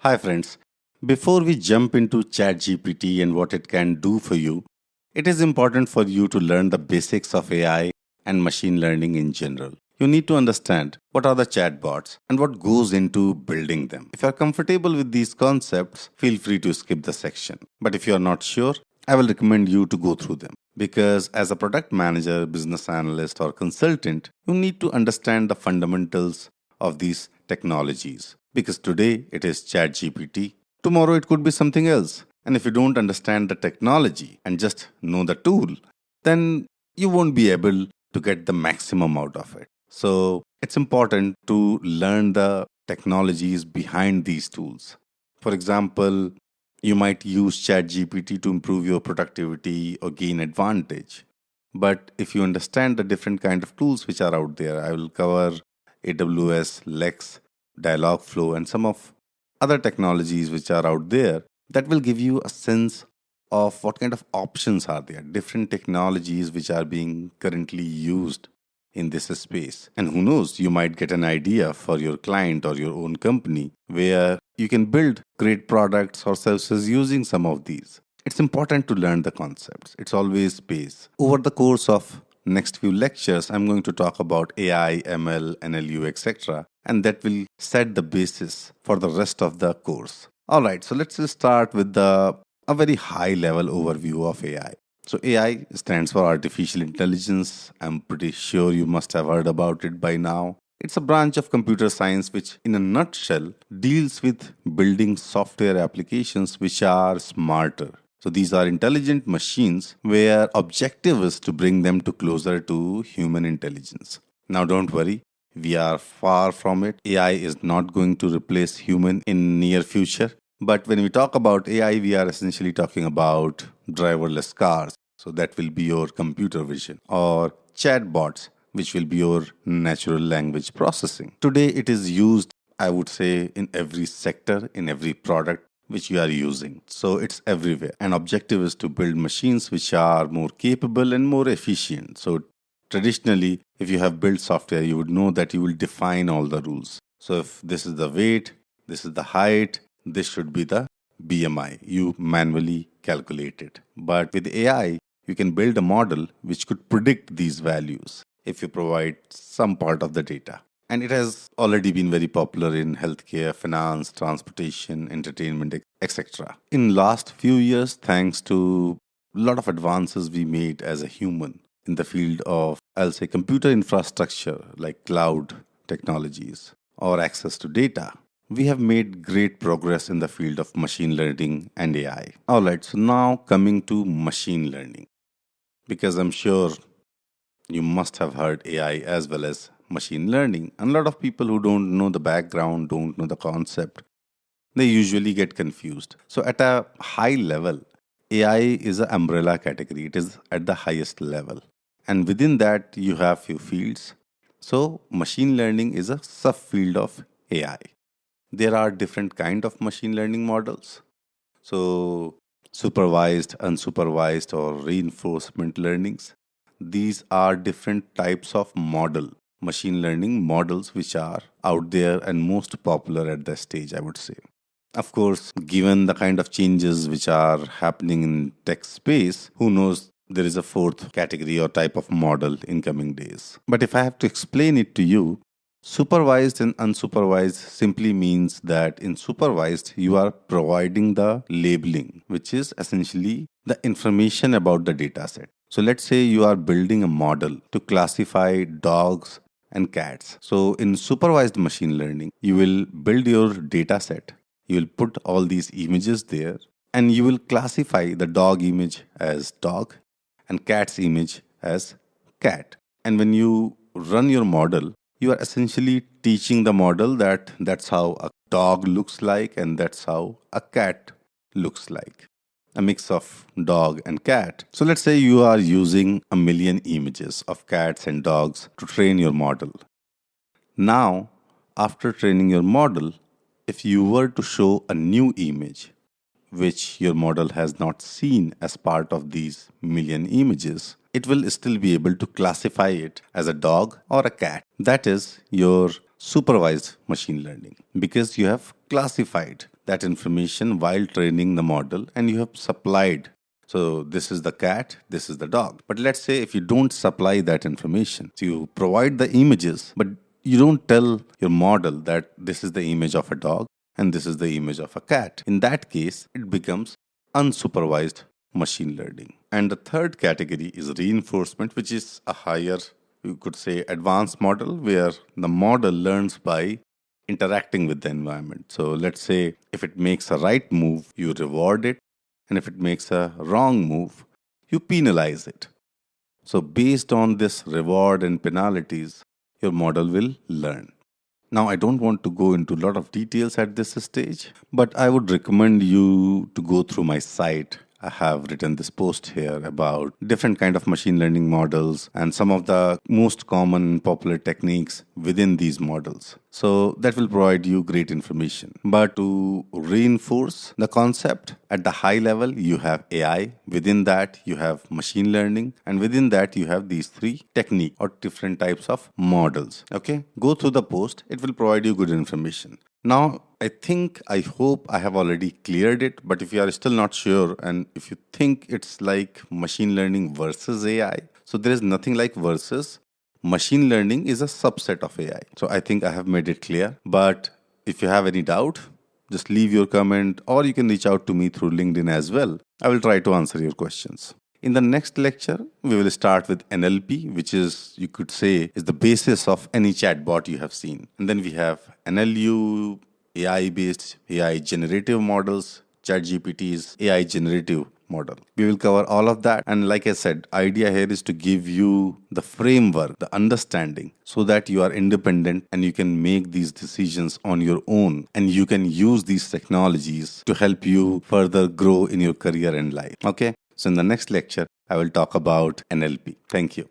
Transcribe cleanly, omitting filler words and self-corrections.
Hi friends, before we jump into ChatGPT and what it can do for you, it is important for you to learn the basics of AI and machine learning in general. You need to understand what are the chatbots and what goes into building them. If you are comfortable with these concepts, feel free to skip the section. But if you are not sure, I will recommend you to go through them. Because as a product manager, business analyst, or consultant, you need to understand the fundamentals of these technologies. Because today it is ChatGPT, tomorrow it could be something else. And if you don't understand the technology and just know the tool, then you won't be able to get the maximum out of it. So it's important to learn the technologies behind these tools. For example, you might use ChatGPT to improve your productivity or gain advantage. But if you understand the different kind of tools which are out there, I will cover AWS, Lex, Dialogflow, and some of other technologies which are out there that will give you a sense of what kind of options are there, different technologies which are being currently used in this space. And who knows, you might get an idea for your client or your own company where you can build great products or services using some of these. It's important to learn the concepts. It's always pays. Over the course of next few lectures, I'm going to talk about AI, ML, NLU, etc. And that will set the basis for the rest of the course. Alright, so let's just start with a very high level overview of AI. So AI stands for artificial intelligence. I'm pretty sure you must have heard about it by now. It's a branch of computer science which, in a nutshell, deals with building software applications which are smarter. So these are intelligent machines where objective is to bring them to closer to human intelligence. Now don't worry, we are far from it. AI is not going to replace human in near future. But when we talk about AI, we are essentially talking about driverless cars. So that will be your computer vision, or chatbots, which will be your natural language processing. Today, it is used, I would say, in every sector, in every product which you are using. So it's everywhere. And objective is to build machines which are more capable and more efficient. So traditionally, if you have built software, you would know that you will define all the rules. So if this is the weight, this is the height, this should be the BMI. You manually calculate it. But with AI, you can build a model which could predict these values if you provide some part of the data. And it has already been very popular in healthcare, finance, transportation, entertainment, etc. In last few years, thanks to a lot of advances we made as a human in the field of, I'll say, computer infrastructure like cloud technologies or access to data, we have made great progress in the field of machine learning and AI. Alright, so now coming to machine learning, because I'm sure you must have heard AI as well as machine learning. And a lot of people who don't know the background, don't know the concept, they usually get confused. So at a high level, AI is an umbrella category. It is at the highest level. And within that, you have few fields. So machine learning is a subfield of AI. There are different kind of machine learning models. So supervised, unsupervised, or reinforcement learnings. These are different types of machine learning models which are out there and most popular at this stage, I would say. Of course, given the kind of changes which are happening in tech space, who knows, there is a fourth category or type of model in coming days. But if I have to explain it to you, supervised and unsupervised simply means that in supervised, you are providing the labeling, which is essentially the information about the data set. So let's say you are building a model to classify dogs and cats. So in supervised machine learning, you will build your data set. You will put all these images there and you will classify the dog image as dog and cat's image as cat. And when you run your model, you are essentially teaching the model that that's how a dog looks like and that's how a cat looks like. A mix of dog and cat. So let's say you are using 1,000,000 images of cats and dogs to train your model. Now, after training your model, if you were to show a new image, which your model has not seen as part of these million images, it will still be able to classify it as a dog or a cat. That is your supervised machine learning, because you have classified that information while training the model, and you have supplied. So this is the cat, this is the dog. But let's say if you don't supply that information, so you provide the images, but you don't tell your model that this is the image of a dog and this is the image of a cat. In that case, it becomes unsupervised machine learning. And the third category is reinforcement, which is a higher, you could say, advanced model where the model learns by interacting with the environment. So let's say if it makes a right move, you reward it, and if it makes a wrong move, you penalize it. So based on this reward and penalties, your model will learn. Now, I don't want to go into a lot of details at this stage, but I would recommend you to go through my site. I have written this post here about different kind of machine learning models and some of the most common popular techniques within these models. So that will provide you great information. But to reinforce the concept at the high level, you have AI. Within that, you have machine learning. And within that, you have these three techniques or different types of models. Okay, go through the post. It will provide you good information. Now, I hope I have already cleared it, but if you are still not sure and if you think it's like machine learning versus AI, so there is nothing like versus. Machine learning is a subset of AI. So I think I have made it clear. But if you have any doubt, just leave your comment or you can reach out to me through LinkedIn as well. I will try to answer your questions. In the next lecture, we will start with NLP, which is, you could say, is the basis of any chatbot you have seen. And then we have NLU, AI-based, AI generative models, ChatGPT's AI generative model. We will cover all of that. And like I said, idea here is to give you the framework, the understanding, so that you are independent and you can make these decisions on your own. And you can use these technologies to help you further grow in your career and life. Okay? So in the next lecture, I will talk about NLP. Thank you.